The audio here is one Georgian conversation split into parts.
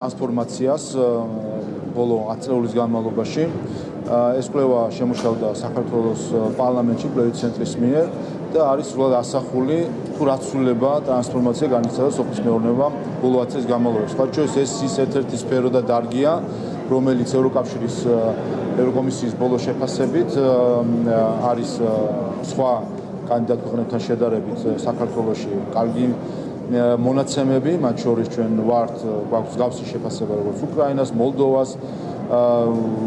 ტრანსფორმაციას ბოლო 10 წლის განმავლობაში ეს კვლევა შემუშავდა საქართველოს პარლამენტში კვლევითი ცენტრის მიერ და არის სრულად ასახული თუ რა ცვლილება ტრანსფორმაცია განიცადა სოფლის მეურნეობამ ბოლო 10 წლის განმავლობაში. სხვა შორის ეს ერთ-ერთი სფერო და დარგია, რომელიც ევროკავშირის ევროკომისიის ბოლო შეფასებით არის სხვა კანდიდატ ქვეყნებთან შედარებით საქართველოში კარგი მონაცემები, მათ შორის ჩვენ გვაქვს მსგავსი შეფასება როგორც უკრაინას, მოლდოვას,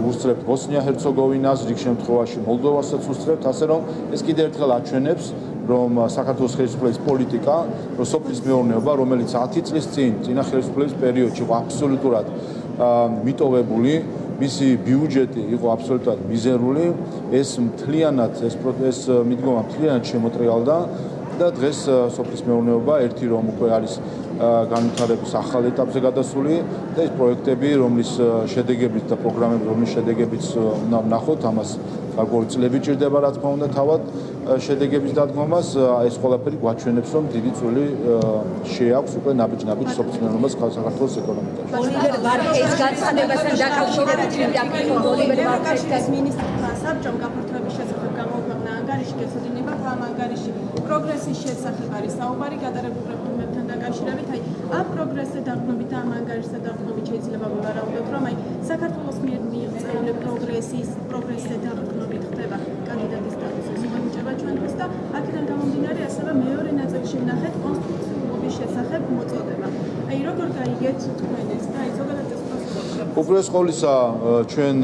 უსწრებთ ბოსნია-ჰერცეგოვინას, რიგ შემთხვევაში მოლდოვასაც უსწრებთ, ასე რომ ეს კიდევ ერთხელ აჩვენებს, რომ საქართველოს ხელისუფლების პოლიტიკა, რომ სოფლის მეურნეობა, რომელიც 10 წლის წინა ხელისუფლების პერიოდში იყო აბსოლუტურად მიტოვებული, მისი ბიუჯეტი იყო აბსოლუტურად მიზერული, ეს მთლიანად ეს მიდგომა მთლიანად შემოტრიალდა და დღეს სოფლის მეურნეობა ერთი რომ უკვე არის განვითარების ახალ ეტაპზე გადასული და ეს პროექტები, რომლის შედეგებიც და პროგრამები, რომლის შედეგებიც უნდა ვნახოთ, ამას გარკვეული წლები ჭირდება, რა თქმა უნდა, თავად შედეგების დადგმობას, ეს ყველაფერი გვაჩვენებს, რომ დიდი წვლილი შეაქვს უკვე ნაბიჯ სოფლის მეურნეობას საქართველოს ეკონომიკაში. ოლივერ ვარჰეის განცხადებასთან დაკავშირებით ოლივერ ვარჰეის მინისტრთა საბჭომ გაფართოების შესახებ გამოქვეყნა ანგარიში გესაძინება ამ ანგარიში პროგრესის შესახებ არის საუბარი გადარებულ რეფორმებთან დაკავშირებით. ამ პროგრესზე დაყრდნობით და ამ ანგარიშზე დაყრდნობით შეიძლება ვივარაუდოთ, რომ საქართველოს მიერ მიიღწეული პროგრესზე დაყრდნობით ხდება კანდიდატის სტატუსის მიღება ჩვენთვის და აქედან გამომდინარე ასევე მეორე ნაწილში ვნახეთ კონსტიტუციურობის შესახებ მოწოდება. როგორ გაიგეთ თქვენ ეს და ზოგადად ეს პროცესი? უპირველეს ყოვლისა ჩვენ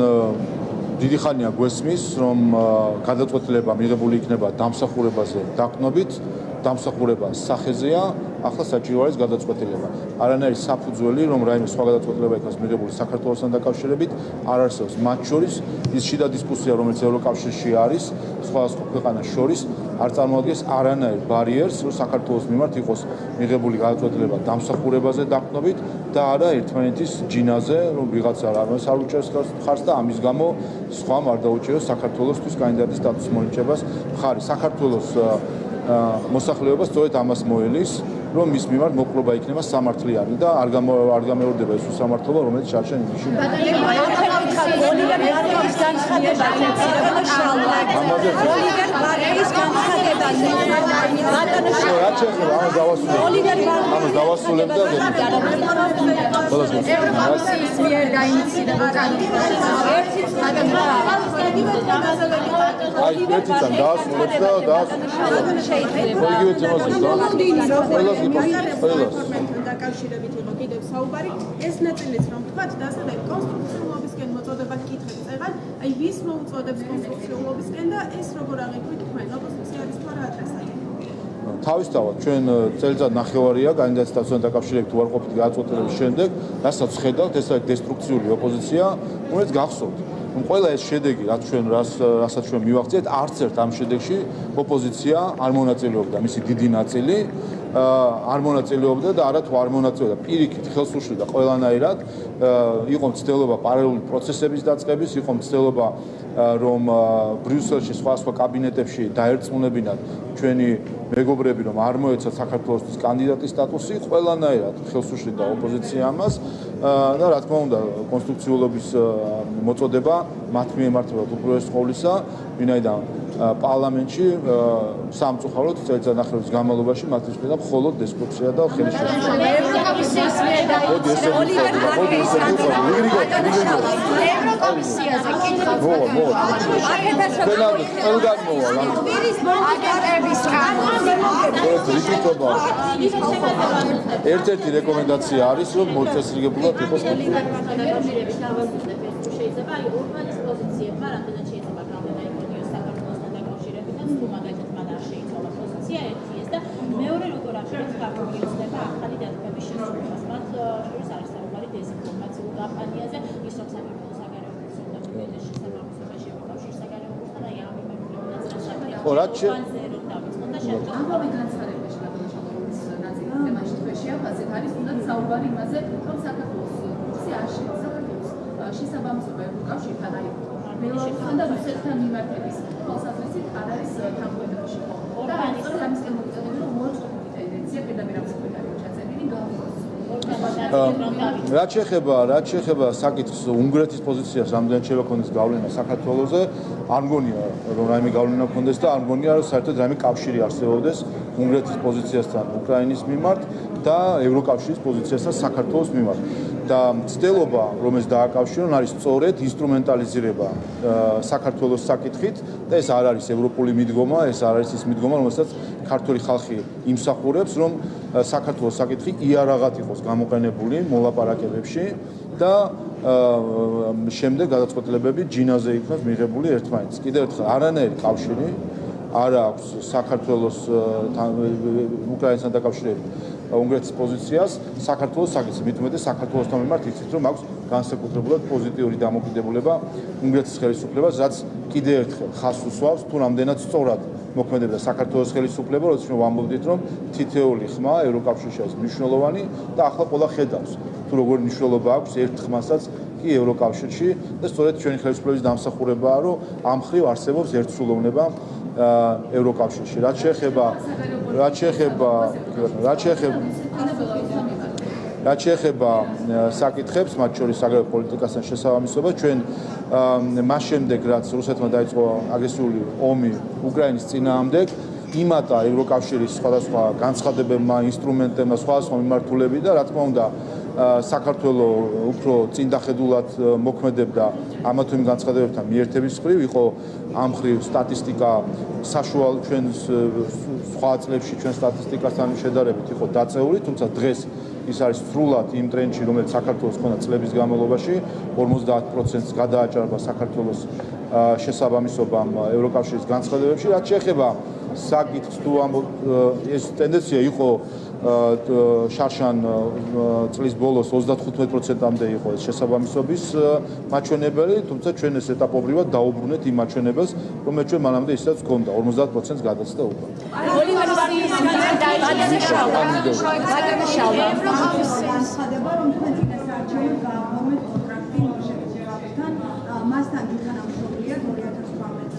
დიდი ხანია გვესმის, რომ გადაწყვეტილება მიღებული იქნება დამსახურებაზე დაყრდნობით, დამსახურება სახეზეა, ახლა საჭირო არის გადაწყვეტილება. არანაირი საფუძველი, რომ რაიმე სხვა გადაწყვეტილება იქნას მიღებული საქართველოსთან დაკავშირებით, არ არსებობს. მათ შორის ის შიდა დისკუსია, რომელიც ევროკავშირში არის, სხვა ქვეყანას შორის, არ წარმოადგენს არანაირ ბარიერს, რომ საქართველოს მიმართ იყოს მიღებული გადაწყვეტილება დამსახურებაზე დაყრდნობით და არა ერთმანეთის ჯინაზე, რომ ვიღაცა რამეს არ უჭერს ხარს და ამის გამო სხვამ არ დაუჭეროს საქართველოსთვის კანდიდატის სტატუსის მონიჭებას მხარი. საქართველოს მოსახლეობა სწორედ ამას მოელის, რომ მის მიმართ მოპყრობა იქნება სამართლიანი და არ გამეორდება ეს უსამართლობა, რომელიც შარშან ინგლისში დაკავშირებით იყო კიდევ საუბარი ეს ნაწილიც რომ თქვათ და ასევე კონსტრუქციულობისკენ მოწოდება კითხებს წერან ვის მოუწოდებს კონსტრუქციულობისკენ და ეს როგორ აღიქვით თქვენ ოპოზიცია არის თუ არა ადრესატი თავისთავად ჩვენ წელიწად ნახევარია კანდიდატის სტატუსთან დაკავშირებით უარყოფითი გადაწყვეტილების შემდეგ, რასაც ხედავთ, ეს არის დესტრუქციული ოპოზიცია, რომელიც გახსოვთ. ყველა ეს შედეგი, რასაც ჩვენ მივახციეთ, არც ერთ ამ შედეგში ოპოზიცია არ მონაწილეობდა, მისი დიდი ნაწილი არ მონაწილეობდა და არა თუ არ მონაწილეობდა, პირიქით ხელს უშლიდა ყველანაირად, იყო მცდელობა პარალელური პროცესების დაწყების, იყო მცდელობა რომ ბრიუსელში სხვა კაბინეტებში დაერწმუნებინათ ჩვენი მეგობრები, რომ არ მოეცათ საქართველოსთვის კანდიდატის სტატუსი, ყველანაირად ხელს უშლიდა ოპოზიცია ამას და რა თქმა უნდა კონსტიტუციულობის მოწოდება მათ მიემართებათ უპირველეს ყოვლისა, ვინაიდან პარლამენტში სამწუხაროდ წელიწად ნახევრის განმავლობაში მათთვის მქონდა მხოლოდ დისკუსია და ხელი შეშლილი. ერთ-ერთი რეკომენდაცია არის, რომ მოწესრიგებულად იყოს შეიძლება ურბანის პოზიციებმა რამდენად შეიძლება გავლენა იქონიოს საქართველოსთან დაკავშირებით და თუ მაგალითად მან არ შეიცვალა პოზიცია ერთიეს და მეორე როგორ ახერხებს გაგრძელდება ახალი დათბობის შესრულებას. მათ შორის არის საუბარი დეзинფორმაციულ კამპანიაზე, ის რომ საქართველოს საგარეო და ბიუჯეტში სამართლებაში ევროკავშირის საგარეო კურსთან და ამ მიმართულებით საუბარი. ამავე განცხადებაში გადმოშალობის ნაწილი თემაში თქვენ შეაფასეთ არის თუნდაც საუბარი იმაზე, რომ საქართველოს კურსი არ შეიცვალა შესაბამისობა ევროკავშირთან არის ბელორუსთან და რუსეთთან მიმართების თვალსაზრისით არ არის თანხმოებებში. და ამისკენ მოიწოდება რომ მოწყობილი ტენდენცია პირდაპირ ამ საკუთარი ჩაწერილი გავიგოს. რაც შეეხება საკითხს უნგრეთის პოზიციას რამდენად შეიძლება ქონდეს გავლენა საქართველოზე, არ მგონია რომ რაიმე გავლენა ქონდეს და არ მგონია რომ საერთოდ რაიმე კავშირი არსებობდეს უნგრეთის პოზიციასთან უკრაინის მიმართ და ევროკავშირის პოზიციასთან საქართველოს მიმართ. და ცდილობა რომ ეს დააკავშირონ არის სწორედ ინსტრუმენტალიზირება საქართველოს საკითხით და ეს არ არის ევროპული მიდგომა, ეს არ არის ის მიდგომა, რომელსაც ქართული ხალხი იმსახურებს, რომ საქართველოს საკითხი იარაღად იყოს გამოყენებული მოლაპარაკებებში და შემდეგ გადაწყვეტილებები ჯინაზე იქნას მიღებული ერთმანეთს. კიდევ ერთხელ არანაირი კავშირი არ აქვს საქართველოს უკრაინასთან დაკავშირებით უნგრეთის პოზიციას საქართველოს საკითხზე. მით უმეტეს საქართველოსთან მიმართ იცით რომ აქვს განსაკუთრებულად პოზიტიური დამოკიდებულება უნგრეთის ხელისუფლებას, რაც კიდევ ერთხელ ხაზს უსვავს თუ რამდენად სწორად მოქმედებდა საქართველოს ხელისუფლება, როდესაც ვამბობდით რომ თითეული ხმა ევროკავშირში არის მნიშვნელოვანი და ახლა ყველა ხედავს თუ როგორი მნიშვნელობა აქვს ერთ ხმასაც კი ევროკავშირში და სწორედ ჩვენი ხელისუფლების დამსახურებაა რომ ამ ხრივ არსებობს ერთსულოვნება ევროკავშირში. რაც შეეხება საკითხებს, მათ შორის საგარეო პოლიტიკასთან შესაბამისობას, ჩვენ მას შემდეგ, რაც რუსეთმა დაიწყო აგრესიული ომი უკრაინის წინააღმდეგ, იმატა ევროკავშირის სხვადასხვა განცხადებებმა, ინსტრუმენტებმა, სხვადასხვა მიმართულებით და რა თქმა უნდა საქართველოს უფრო წინდახედულად მოქმედებდა ამა თუ იმ განცხადებებთან მიერთების მხრივ, იყო ამ მხრივ სტატისტიკა საშუალო ჩვენ სხვა წლებში ჩვენ სტატისტიკასთან შედარებით იყო დაწეული, თუმცა დღეს ის არის სრულად იმ ტრენდში, რომელიც საქართველოს ჰქონდა წლების განმავლობაში, 50%-ს გადააჭარბა საქართველოს შესაბამისობამ ევროკავშირის განცხადებებში. რაც შეეხება საკითხს თუ ეს ტენდენცია იყო შარშან წლის ბოლოს 35%-მდე იყო ეს შესაბამისობის მაჩვენებელი, თუმცა ჩვენ ეს ეტაპობრივად დაუბრუნეთ იმ მაჩვენებელს, რომელიც ჩვენ მანამდე ისედაც ჰქონდა, 50%-ს გადაცდა უკვე. მასთან თანამშრომლია 2018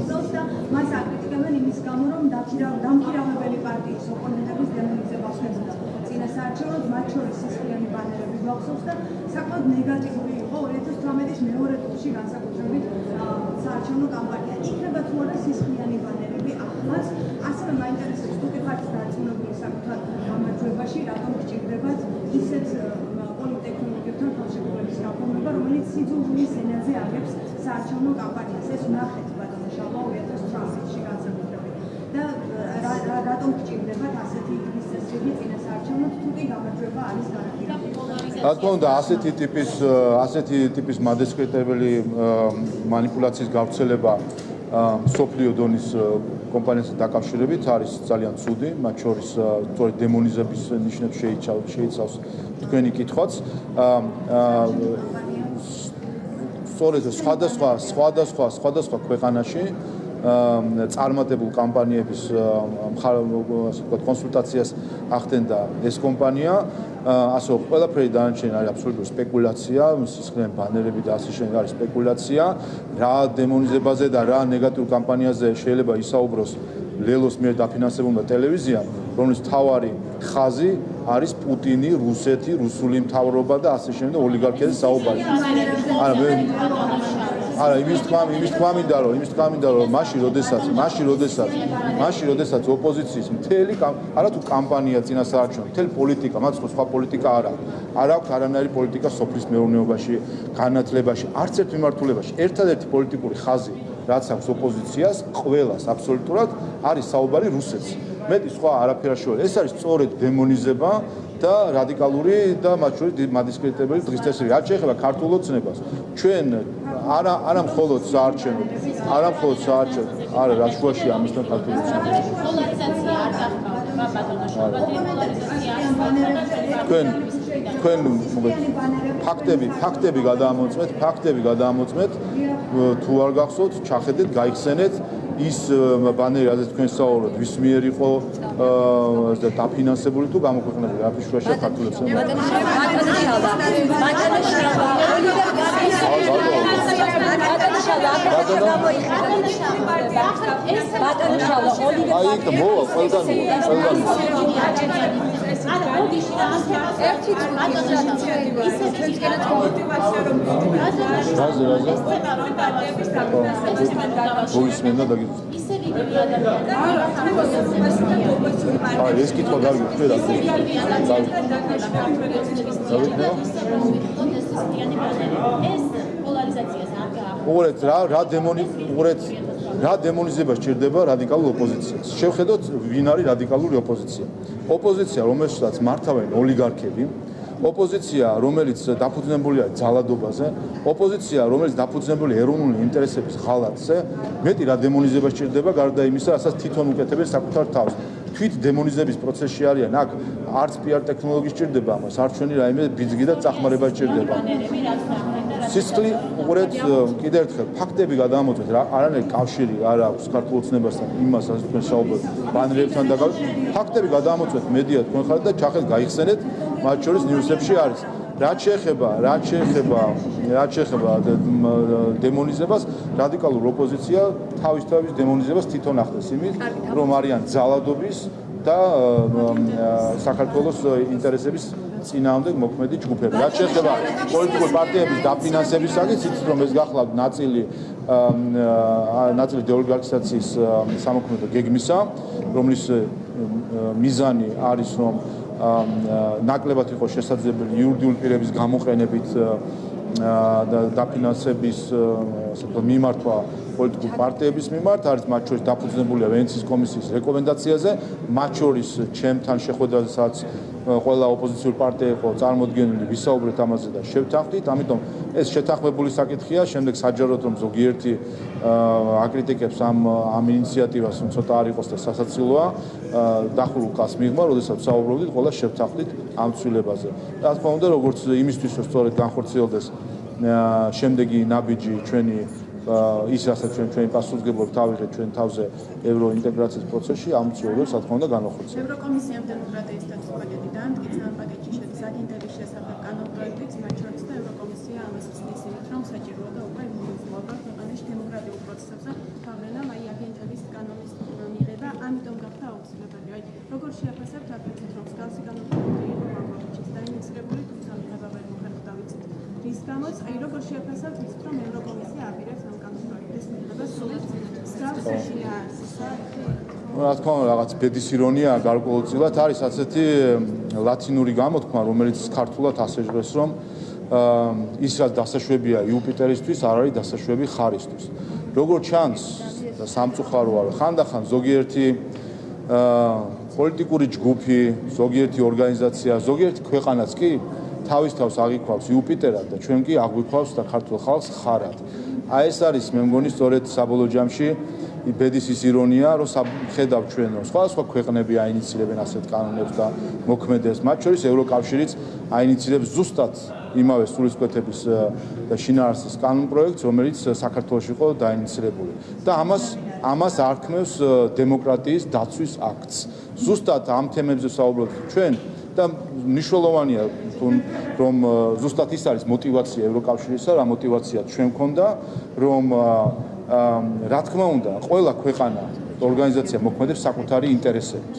წელს და მას აკრიტიკებენ იმის გამო, რომ დამქირავებელი პარტიის ოპონენტების დემონიზებას ხდება. წინასაარჩევნოდ მათ შორის სისხლიანი ბანერები გვახსოვს და საკმაოდ ნეგატიური იყო 2018-ის მეორე ტურში განსაკუთრებით საარჩევნო კამპანია. იქნება თუ არა სისხლიანი ბანერები ახლაც, ასევე მაინტერესებს თუ კი ხართ დარწმუნებული საკუთარ გამარჯვებაში, რატომ გჭირდებათ ისეთ პოლიტექნოლოგიებთან ხელშეკრულების გაფორმება, რომელიც სიძულვილის ენაზე აგებს საარჩევნო კამპანიას. ეს ვნახეთ ბატონო შალვა 2018-ში განსაკუთრებით. და რატომ გჭირდებათ ასეთი ტიპის წესრიგი წინასაარჩევნოდ, თუ კი გამარჯვება არის გარანტირებული? რა თქმა უნდა, ასეთი ტიპის მადესკრეტებელი მანიპულაციის გავრცელება სოფლიო დონის კომპანიასთან დაკავშირებით არის ძალიან ცუდი, მათ შორის სწორედ დემონიზების ნიშნებს შეიცავს თქვენი კითხვაც. სწორედ სხვადასხვა ქვეყანაში წარმატებულ კამპანიების კონსულტაციას ახდენდა ეს კომპანია. ასე ყველაფერი დანარჩენი არის აბსოლუტური სპეკულაცია, სისხლიანი ბანერები და ასე შემდეგ არის სპეკულაცია. რა დემონიზებაზე და რა ნეგატიურ კამპანიაზე შეიძლება ისაუბროს ლელოს მიერ დაფინანსებულმა ტელევიზიამ, რომლის მთავარი ხაზი არის პუტინი, რუსეთი, რუსული მთავრობა და ასე შემდეგ ოლიგარქიაზე საუბარი. არა, იმის თქვა მინდა რომ მაშინ როდესაც ოპოზიციის მთელი არა თუ კამპანია წინასაარჩევნო, მთელი პოლიტიკა, მათ სხვა პოლიტიკა არ აქვს არანაირი პოლიტიკა სოფლის მეურნეობაში, განათლებაში, არც ერთ მიმართულებაში. ერთადერთი პოლიტიკური ხაზი, რაც აქვს ოპოზიციას, ყველას აბსოლუტურად არის საუბარი რუსეთს. მეტი სხვა არაფერი არ ეს არის სწორედ დემონიზება და რადიკალური და მათ შორის მადისკრეტებელი დღის წესრიგი. რაც შეეხება ქართულ ოცნებას, ჩვენ არა მხოლოდ საარჩევნო, არა რა შუაში ამისთან ქართულ ოცნებას. პოლარიზაცია არ გახმაურდება ბატონო შალვა, პოლარიზაცია თქვენ ფაქტები გადაამოწმეთ, თუ არ გახსოვთ, ჩახედეთ, გაიხსენეთ ის ბანერი, რაზეც თქვენ საუბრობთ, ვის მიერ იყო დაფინანსებული თუ გამოქვეყნებული, რა ფიშუაშია ქართულებს. ეს კითხვა გავიგე რა დემონიზება სჭირდება რადიკალურ ოპოზიციას. შევხედოთ ვინ არის რადიკალური ოპოზიცია. ოპოზიცია, რომელსაც მართავენ ოლიგარქები, ოპოზიცია, რომელიც დაფუძნებულია ძალადობაზე, ოპოზიცია, რომელიც დაფუძნებულია ეროვნული ინტერესების ღალატზე, მეტი რა დემონიზება სჭირდება გარდა იმისა, რასაც თვითონ უკეთებენ საკუთარ თავს. თვით დემონიზების პროცესში არიან, აქ არც PR ტექნოლოგია სჭირდება ამას, არც ჩვენი რაიმე ბიძგი და წახმარება სჭირდება. სისხლი უყურეთ კიდევ ერთხელ ფაქტები გადამოწვეთ რა არანაირი კავშირი არ აქვს ქართულ ოცნებასთან იმას რაც თქვენ საუბრობთ ბანერებთან დაკავშირებით ფაქტები გადამოწვეთ მედია თქვენ ხართ და ჩახეთ გაიხსენეთ მათ შორის ნიუსებში არის რაც შეეხება დემონიზებას რადიკალურ ოპოზიცია თავის დემონიზებას თვითონ ახდენს იმით რომ არიან ძალადობის და საქართველოს ინტერესების წინააღმდეგ მოქმედი ჯგუფები. რაც შეეხება პოლიტიკური პარტიების დაფინანსების საკითხს, იცით რომ ეს გახლავთ ნაწილი დეოლიგარქიზაციის სამოქმედო გეგმისა, რომლის მიზანი არის რომ ნაკლებად იყოს შესაძლებელი იურიდიული პირების გამოყენებით დაფინანსების მიმართვა პოლიტიკური პარტიების მიმართ არის მათ შორის დაფუძნებულია ვენეციის კომისიის რეკომენდაციაზე, მათ შორის ჩემთან შეხვედრასაც ყველა ოპოზიციური პარტია იყო წარმოდგენილი, ვისაუბრეთ ამაზე და შევთანხმდით, ამიტომ ეს შეთანხმებული საკითხია, შემდეგ საჯაროდ რომ ზოგიერთი აკრიტიკებს ამ ინიციატივას, რომ ცოტა არ იყოს და სასაცილოა, დახურულ კაც მიღმა, როდესაც საუბრობდით, ყველა შევთანხმდით ამ ცვლილებაზე. რა თქმა უნდა, როგორც იმისთვის, რომ სწორედ განხორციელდეს შემდეგი ნაბიჯი ჩვენი ის რასაც ჩვენი პასუხისმგებლობა თავიღეთ ჩვენ თავზე ევროინტეგრაციის პროცესში ამ ცვლილებებს რა თქმა უნდა განვახორციელებთ. ევროკომისიამ დემოკრატიის პაკეტიდან მტკიცე ამ პაკეტში შედის აგენტების შესახებ კანონპროექტიც, მათ შორის და ევროკომისია ამას ცდის იმით, რომ საჭიროა და უკვე მოუწმობა ქვეყანაში დემოკრატიულ პროცესებზე თავრენა აი აგენტების კანონის მიღება, ამიტომ გახდა აუცილებელი. აი როგორ შეაფასებთ აკეთეთ, რომ მსგავსი კანონპროექტი იყო მაღლობითაც დაინიცირებული, თუმცა მიღება ვერ მოხერხდა ვიცით. რის გამოც აი როგორ შეაფასებთ ის, რომ ევროკომისია აპირებს ამ კანონპროექტის მიღებას სულით მსგავსი შინაარსისა? რა თქმა უნდა, რაღაც ბედის ირონია გარკვეულწილად არის ასეთი ლათინური გამოთქმა, რომელიც ქართულად ასე ჟღერს, რომ ის რაც დასაშვებია იუპიტერისთვის, არ არის დასაშვები ხარისთვის. როგორც ჩანს, სამწუხაროა, ხანდახან ზოგიერთი პოლიტიკური ჯგუფი, ზოგიერთი ორგანიზაცია, ზოგიერთი ქვეყანაც კი თავის თავს აღიქვავს იუპიტერად და ჩვენ კი აღვიქვავს და ქართულ ხალხს ხარად. აი ეს არის მე მგონი სწორედ საბოლოო ჯამში ბედის ის ირონია, რომ ხედავ ჩვენ რომ სხვა ქვეყნები აინიცირებენ ასეთ კანონებს და მოქმედებს, მათ შორის ევროკავშირიც აინიცირებს ზუსტად იმავე სულისკვეთების და შინაარსის კანონპროექტს, რომელიც საქართველოში იყო დაინიცირებული. და ამას არქმევს დემოკრატიის დაცვის აქტს. ზუსტად ამ თემებზე ვსაუბრობთ ჩვენ და მნიშვნელოვანია რომ ზუსტად ის არის мотиваცია ევროკავშირისა, რა мотиваცია ჩვენ მქონდა, რომ რა თქმა უნდა, ყველა ქვეყანა ორგანიზაცია მოქმედებს საკუთარი ინტერესებით.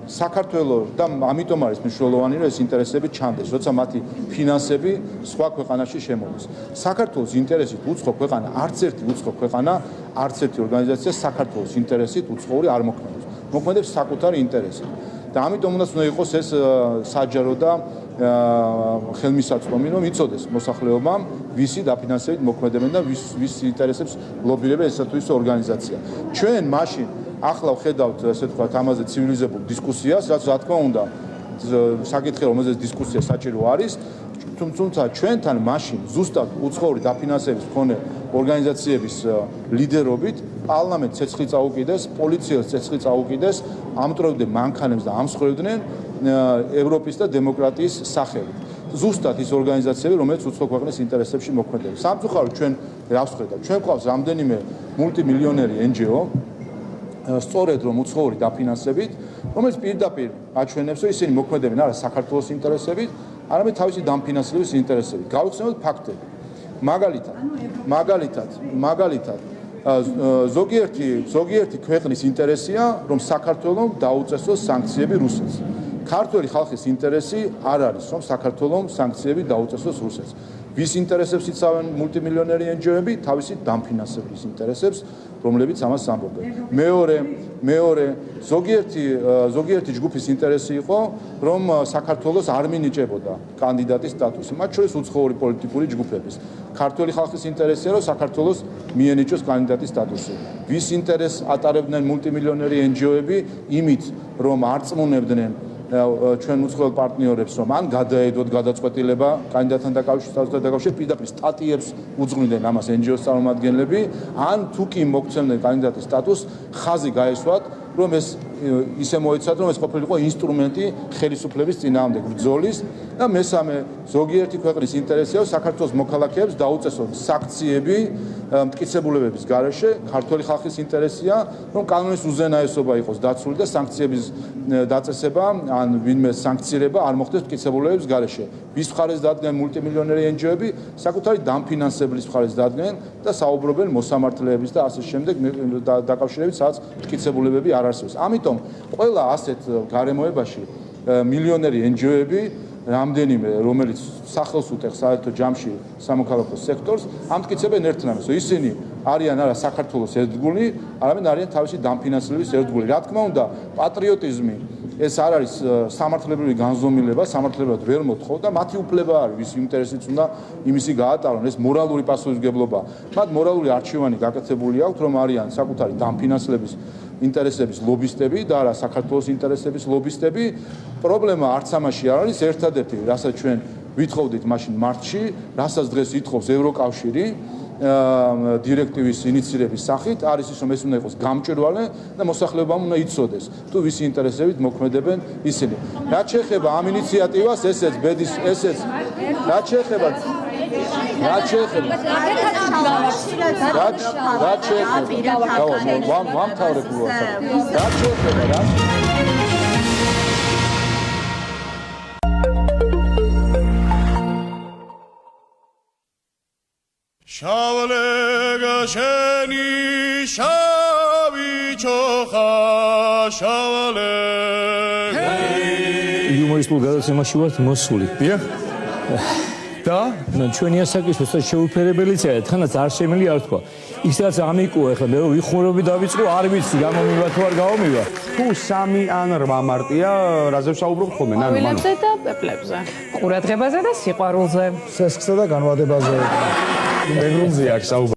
საქართველოს და ამიტომ არის მნიშვნელოვანი, რომ ეს ინტერესები ჩანდეს, როცა მათი ფინანსები სხვა ქვეყანაში შემოდის. საქართველოს ინტერესით უცხო ქვეყანა, არც ერთი უცხო ქვეყანა, არც ერთი ორგანიზაცია საქართველოს ინტერესით უცხოური არ მოქმედებს. მოქმედებს საკუთარი ინტერესით. და ამიტომ უნდა იყოს ეს საჯარო და ხელმისაწვდომი, რომ იცოდეს მოსახლეობამ, ვისი დაფინანსებით მოქმედებენ და ვის ინტერესებს ლობირებენ ესა თუ ის ორგანიზაცია. ჩვენ მაშინ ახლა ვხედავთ, ესე ვთქვათ, ამაზე ცივილიზებულ დისკუსიას, რაც რა თქმა უნდა, საკითხი, რომელზეც დისკუსია საჭირო არის, თუმცა ჩვენთან მაშინ ზუსტად უცხოური დაფინანსების მქონე ორგანიზაციების ლიდერობით პარლამენტს ცეცხლი წაუკიდეს, პოლიციას ცეცხლი წაუკიდეს, ამტვრევდნენ მანქანებს და ამსხვერპლდნენ ევროპის და დემოკრატიის სახელი. ზუსტად ის ორგანიზაციები, რომელიც უცხო ქვეყნის ინტერესებში მოქმედებს. სამწუხაროდ ჩვენ რას ვხედავთ? ჩვენ გვყავს რამდენიმე მულტიმილიონერი NGO, სწორედ რომ უცხოური დაფინანსებით, რომელიც პირდაპირ აჩვენებს, რომ ისინი მოქმედებენ არა საქართველოს ინტერესებით, არამედ თავისი დამფინანსების ინტერესებით. გავიხსენოთ ფაქტები. მაგალითად ზოგიერთი ქვეყნის ინტერესია, რომ საქართველოს დაუწესოს სანქციები რუსეთს. ქართველი ხალხის ინტერესი არ არის, რომ საქართველოს სანქციები დაუწესოს რუსეთს. ვის ინტერესებს იცავენ მულტიმილიონერი NGO-ები? თავისი დამფინანსებლის ინტერესებს, რომლებიც ამას ამბობენ. მეორე, ზოგიერთი ჯგუფის ინტერესი იყო, რომ საქართველოს არ მინიჭებოდა კანდიდატის სტატუსი, მათ შორის უცხოური პოლიტიკური ჯგუფების. ქართველი ხალხის ინტერესია, რომ საქართველოს მიენიჭოს კანდიდატის სტატუსი. ვის ინტერესს ატარებდნენ მულტიმილიონერი NGO-ები? იმით, რომ არ წმუნებდნენ ჩვენ უცხოელ პარტნიორებს, რომ ან გადაედოთ გადაწყვეტილება კანდიდატთან დაკავშირებით, პირდაპირ სტატიებს უძღვნენ ამას NGO-s წარმომადგენლები, ან თუ კი მოგცემდნენ კანდიდატის სტატუსს, ხაზი გაესვათ, რომ ეს ისე მოეცათ, რომ ეს ყოფილიყო ინსტრუმენტი ხელისუფლების წინააღმდეგ ბრძოლის და მესამე, ზოგიერთი ქვეყნის ინტერესია, საქართველოს მოქალაქეებს დაუწესონ სანქციები მტკიცებულებების გარეშე, ქართველი ხალხის ინტერესია, რომ კანონის უზენაესობა იყოს დაცული და სანქციების დაწესება ან ვინმე სანქცირება არ მოხდეს მტკიცებულებების გარეშე. ვის მხარეს დადგნენ მულტიმილიონერი NGO-ები? საკუთარი დამფინანსებლის მხარეს დადგნენ და საუბრობენ მოსამართლეების და ასე შემდეგ დაკავშირებით, სადაც მტკიცებულებები არ არსებობს. ამიტომ ყველა ასეთ გარემოებაში მილიონერი NGO-ები რამდენიმე, რომელიც სახელს უტეხს საერთო ჯამში სამოქალაქო სექტორს, ამტკიცებენ ერთნაირად, რომ ისინი არიან არა საქართველოს ერთგული, არამედ არიან თავისი დამფინანსებლების ერთგული. რა თქმა უნდა, პატრიოტიზმი ეს არ არის სამართლებრივი განზომილება, სამართლებრივად ვერ მოთხოვ და მათი უფლება არის, ვის ინტერესიც უნდა იმისი გაატარონ, ეს მორალური პასუხისმგებლობა. მათ მორალური არჩევანი გაკეთებული აქვთ, რომ არიან საკუთარი დამფინანსებლების ინტერესების ლობისტები და არა საქართველოს ინტერესების ლობისტები. პრობლემა არც ამაში არ არის, ერთადერთი, რასაც ჩვენ ვითხოვდით მაშინ მარტში, რასაც დღეს ითხოვს ევროკავშირი დირექტივის ინიცირების სახით, არის ის, რომ ეს უნდა იყოს გამჭვირვალე და მოსახლეობამ უნდა იცოდეს, თუ ვისი ინტერესებით მოქმედებენ ისინი. რაც შეეხება ამ ინიციატივას, ესეც შავლეგაშენი შავი ჩოხა შავლეგ იუმორისტულ გადაცემაში ვართ მოსული. და ჩვენი ასაკის უბრალოდ შეუფერებელიცაა, თხანაც არ შემიძლია არ თქვა. ისაც ამიკუა, ახლა მე ვიხურები დავიწყო, არ ვიცი გამომივა თუ არ გამომივა. თუ 3 ან 8 მარტია, რაზე ვსაუბრობთ ხოლმე? ვილებზე და პეპლებზე. ყურადღებაზე და სიყვარულზე. სესხსა და განვადებაზე. მეგრუნზე აქვს საუბარი.